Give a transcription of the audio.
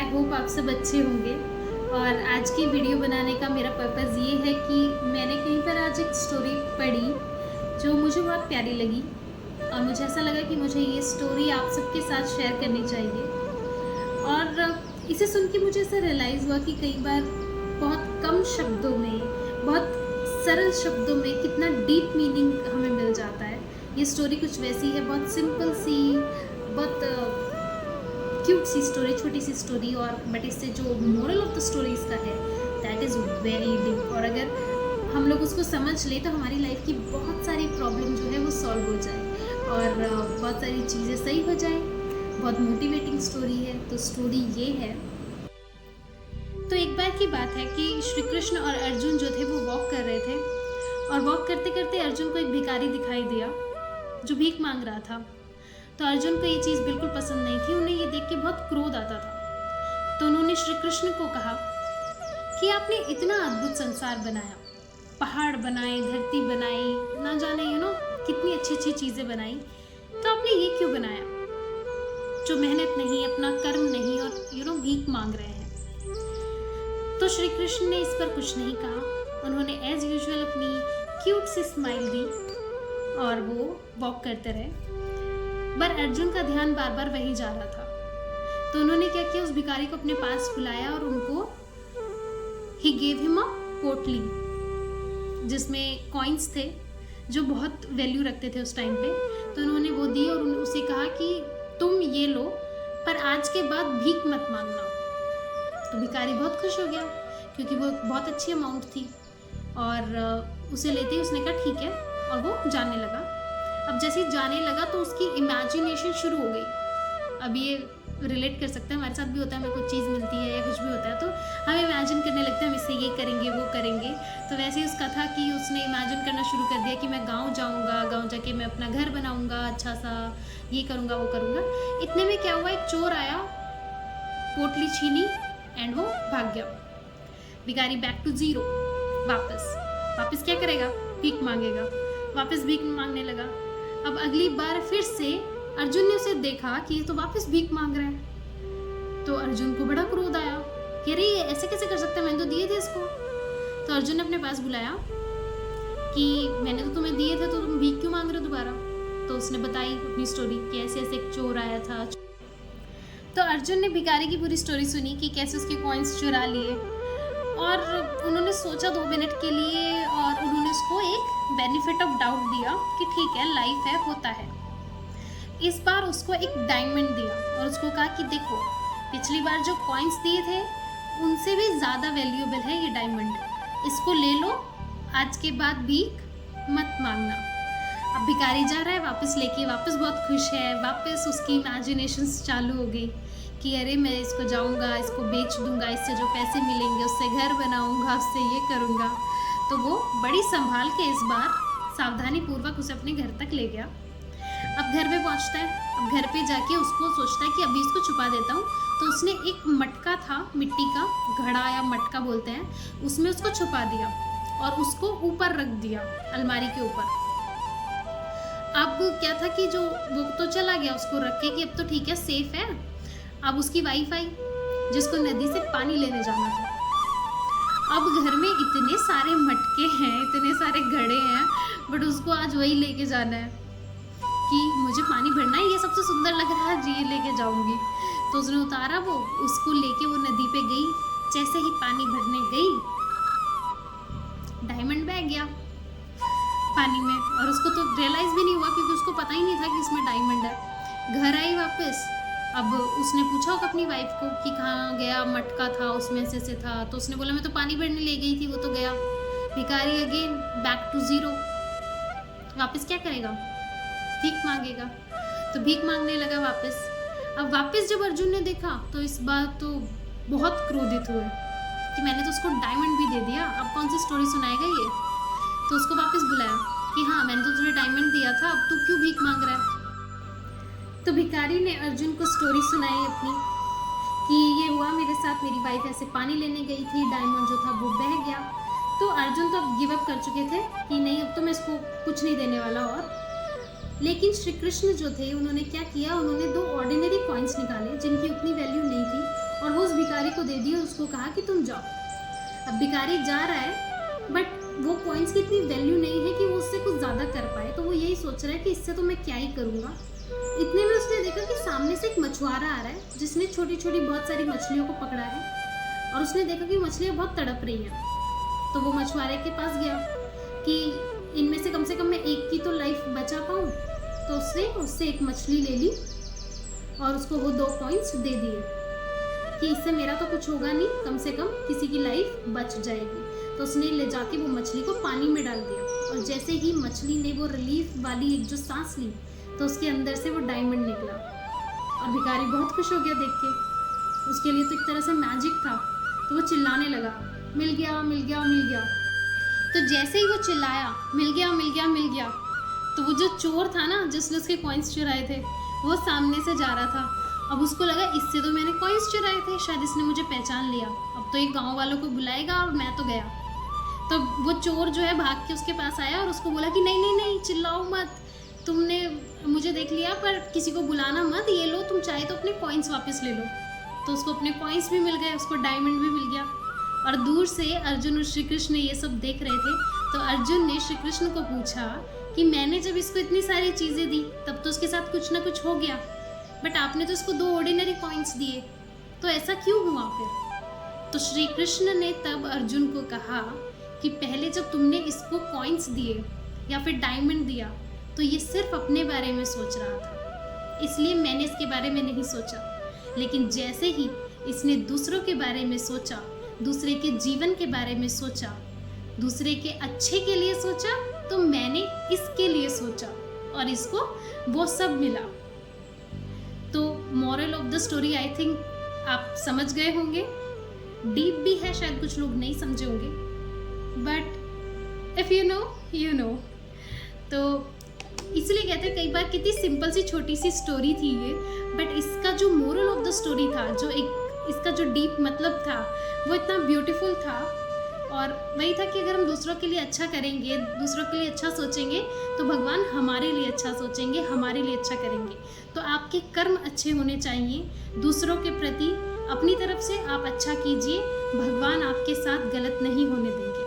I hope आप सब अच्छे होंगे। और आज की वीडियो बनाने का मेरा पर्पज़ ये है कि मैंने कहीं पर आज एक स्टोरी पढ़ी जो मुझे बहुत प्यारी लगी और मुझे ऐसा लगा कि मुझे ये स्टोरी आप सबके साथ शेयर करनी चाहिए। और इसे सुन के मुझे ऐसा रियलाइज़ हुआ कि कई बार बहुत कम शब्दों में, बहुत सरल शब्दों में कितना डीप मीनिंग हमें मिल जाता है। ये स्टोरी कुछ वैसी है, बहुत सिंपल सी, बहुत क्यूट सी स्टोरी, छोटी सी स्टोरी, और बट इससे जो मोरल ऑफ द स्टोरी इसका है दैट इज़ वेरी डीप। और अगर हम लोग उसको समझ ले तो हमारी लाइफ की बहुत सारी प्रॉब्लम जो है वो सॉल्व हो जाए और बहुत सारी चीज़ें सही हो जाए। बहुत मोटिवेटिंग स्टोरी है। तो स्टोरी ये है। तो एक बार की बात है कि श्री कृष्ण और अर्जुन जो थे वो वॉक कर रहे थे और वॉक करते करते अर्जुन को एक भिखारी दिखाई दिया जो भीख मांग रहा था। तो अर्जुन को ये चीज़ बिल्कुल पसंद नहीं थी, उन्हें ये देख के बहुत क्रोध आता था। तो उन्होंने श्री कृष्ण को कहा कि आपने इतना अद्भुत संसार बनाया, पहाड़ बनाए, धरती बनाई, ना जाने कितनी अच्छी अच्छी चीज़ें बनाई, तो आपने ये क्यों बनाया जो मेहनत नहीं, अपना कर्म नहीं और भीख मांग रहे हैं। तो श्री कृष्ण ने इस पर कुछ नहीं कहा। उन्होंने एज यूजुअल अपनी क्यूट सी स्माइल दी और वो वॉक करते रहे। पर अर्जुन का ध्यान बार बार वहीं जा रहा था। तो उन्होंने क्या किया, उस भिखारी को अपने पास बुलाया और उनको ही गेव हिम अ पोटली जिसमें कॉइन्स थे जो बहुत वैल्यू रखते थे उस टाइम पे। तो उन्होंने वो दी और उसे कहा कि तुम ये लो, पर आज के बाद भीख मत मांगना। तो भिखारी बहुत खुश हो गया क्योंकि वो बहुत अच्छी अमाउंट थी और उसे लेते ही उसने कहा ठीक है, और वो जाने लगा। अब जैसे ही जाने लगा तो उसकी इमेजिनेशन शुरू हो गई। अब ये रिलेट कर सकते हैं, हमारे साथ भी होता है, हमें कुछ चीज़ मिलती है या कुछ भी होता है तो हम इमेजिन करने लगते हैं हम इससे ये करेंगे वो करेंगे। तो वैसे ही उसका था कि उसने इमेजिन करना शुरू कर दिया कि मैं गांव जाऊंगा, गांव जाके मैं अपना घर बनाऊंगा, अच्छा सा ये करूंगा वो करूंगा। इतने में क्या हुआ, एक चोर आया, पोटली छीनी एंड वो भाग गया। भिखारी बैक टू जीरो, वापस क्या करेगा, भीख मांगेगा, वापस भीख मांगने लगा। अब अगली बार फिर से अर्जुन ने उसे देखा कि ये तो वापस भीख मांग रहा है। तो अर्जुन को बड़ा क्रोध आया कि अरे ये ऐसे कैसे कर सकता है, मैंने तो दिए थे इसको। तो अर्जुन ने अपने पास बुलाया कि मैंने तो तुम्हें दिए थे, तो तुम भीख क्यों मांग रहे हो दोबारा। तो उसने बताई अपनी स्टोरी कि ऐसे ऐसे एक चोर आया था। तो अर्जुन ने भिखारी की पूरी स्टोरी सुनी कि कैसे उसके कॉइन्स चुरा लिए और उन्होंने सोचा 2 मिनट के लिए और उन्होंने उसको एक बेनिफिट ऑफ डाउट दिया कि ठीक है, लाइफ है, होता है। इस बार उसको एक डायमंड दिया और उसको कहा कि देखो, पिछली बार जो कॉइन्स दिए थे उनसे भी ज़्यादा वैल्यूएबल है ये डायमंड, इसको ले लो, आज के बाद भीख मत मांगना। अब भिखारी जा रहा है वापस लेके, वापस बहुत खुश है, वापस उसकी इमेजिनेशंस चालू हो गई कि अरे मैं इसको जाऊंगा, इसको बेच दूंगा, इससे जो पैसे मिलेंगे उससे घर बनाऊंगा, उससे ये करूंगा। तो वो बड़ी संभाल के इस बार सावधानी पूर्वक उसे अपने घर तक ले गया। अब घर पे पहुंचता है। अब घर पे जाके उसको सोचता है कि अभी इसको छुपा देता हूँ। तो उसने एक मटका था, मिट्टी का घड़ा या मटका बोलते हैं, उसमें उसको छुपा दिया और उसको ऊपर रख दिया, अलमारी के ऊपर। अब क्या था कि जो वो तो चला गया उसको रख के कि अब तो ठीक है, सेफ है। अब उसकी वाइफ आई जिसको नदी से पानी लेने जाना था। अब घर में इतने सारे मटके हैं, इतने सारे घड़े हैं, बट उसको आज वही लेके जाना है कि मुझे पानी भरना है, ये सबसे सुंदर लग रहा है जी, ये लेके जाऊंगी। तो उसने उतारा, वो उसको लेके वो नदी पे गई। जैसे ही पानी भरने गई, डायमंड बह गया पानी में और उसको तो रियलाइज भी नहीं हुआ क्योंकि उसको पता ही नहीं था कि इसमें डायमंड है। घर आई वापस। अब उसने पूछा होगा अपनी वाइफ को कि कहाँ गया, मटका था उसमें से था। तो उसने बोला मैं तो पानी भरने ले गई थी, वो तो गया। भिखारी अगेन बैक टू जीरो, वापस क्या करेगा, भीख मांगेगा। तो भीख मांगने लगा वापस। अब वापस जब अर्जुन ने देखा तो इस बार तो बहुत क्रोधित हुए कि मैंने तो उसको डायमंड भी दे दिया, अब कौन सी स्टोरी सुनाएगा ये। तो उसको वापस बुलाया कि हाँ, मैंने तो तुझे डायमंड दिया था, अब तू क्यों भीख मांग रहा है। तो भिखारी ने अर्जुन को स्टोरी सुनाई अपनी कि ये हुआ मेरे साथ, मेरी वाइफ ऐसे पानी लेने गई थी, डायमंड जो था वो बह गया। तो अर्जुन तो अब गिव अप कर चुके थे कि नहीं, अब तो मैं इसको कुछ नहीं देने वाला। और लेकिन श्री कृष्ण जो थे उन्होंने क्या किया, उन्होंने 2 ऑर्डिनरी कॉइन्स निकाले जिनकी उतनी वैल्यू नहीं थी और वो उस उसको कहा कि तुम जाओ। अब भिखारी जा रहा है बट वो कॉइन्स की इतनी वैल्यू नहीं है कि वो उससे कुछ ज़्यादा कर पाए, तो वो यही सोच रहा है कि इससे तो मैं क्या ही करूँगा। इतने में उसने देखा कि सामने से एक मछुआरा आ रहा है जिसने छोटी छोटी बहुत सारी मछलियों को पकड़ा है, और उसने देखा कि मछलियाँ बहुत तड़प रही हैं। तो वो मछुआरे के पास गया कि इनमें से कम मैं एक की तो लाइफ बचा पाऊँ। तो उसने उससे एक मछली ले ली और उसको वो 2 कॉइन्स दे दिए कि इससे मेरा तो कुछ होगा नहीं, कम से कम किसी की लाइफ बच जाएगी। तो उसने ले जाके वो मछली को पानी में डाल दिया, और जैसे ही मछली ने वो रिलीफ वाली एक जो सांस ली तो उसके अंदर से वो डायमंड निकला, और भिखारी बहुत खुश हो गया देख के। उसके लिए तो एक तरह से मैजिक था, तो वो चिल्लाने लगा, मिल गया मिल गया मिल गया। तो जैसे ही वो चिल्लाया मिल गया मिल गया मिल गया, तो वो जो चोर था ना जिसने उसके कॉइन्स चुराए थे, वो सामने से जा रहा था। अब उसको लगा इससे तो मैंने कॉइन्स चुराए थे, शायद इसने मुझे पहचान लिया, अब तो एक गांव वालों को बुलाएगा और मैं तो गया। तो वो चोर जो है भाग के उसके पास आया और उसको बोला कि नहीं नहीं नहीं, चिल्लाओ मत, तुमने मुझे देख लिया पर किसी को बुलाना मत, ये लो तुम चाहे तो अपने कॉइन्स वापस ले लो। तो उसको अपने कॉइन्स भी मिल गए, उसको डायमंड भी मिल गया। और दूर से अर्जुन और श्री कृष्ण ये सब देख रहे थे। तो अर्जुन ने श्री कृष्ण को पूछा कि मैंने जब इसको इतनी सारी चीज़ें दी तब तो उसके साथ कुछ ना कुछ हो गया, बट आपने तो इसको 2 ऑर्डिनरी कॉइन्स दिए, तो ऐसा क्यों हुआ फिर? तो श्री कृष्ण ने तब अर्जुन को कहा कि पहले जब तुमने इसको कॉइन्स दिए या फिर डायमंड दिया तो ये सिर्फ अपने बारे में सोच रहा था, इसलिए मैंने इसके बारे में नहीं सोचा। लेकिन जैसे ही इसने दूसरों के बारे में सोचा, दूसरे के जीवन के बारे में सोचा, दूसरे के अच्छे के लिए सोचा, तो मैंने इसके लिए सोचा और इसको वो सब मिला। तो moral of the story I think आप समझ गए होंगे। डीप भी है, शायद कुछ लोग नहीं समझे होंगे, बट इफ़ यू नो। तो इसलिए कहते हैं कई बार कितनी सिंपल सी छोटी सी स्टोरी थी ये, बट इसका जो मोरल ऑफ द स्टोरी था, जो एक इसका जो डीप मतलब था, वो इतना ब्यूटीफुल था। और वही था कि अगर हम दूसरों के लिए अच्छा करेंगे, दूसरों के लिए अच्छा सोचेंगे, तो भगवान हमारे लिए अच्छा सोचेंगे, हमारे लिए अच्छा करेंगे। तो आपके कर्म अच्छे होने चाहिए, दूसरों के प्रति अपनी तरफ से आप अच्छा कीजिए, भगवान आपके साथ गलत नहीं होने देंगे।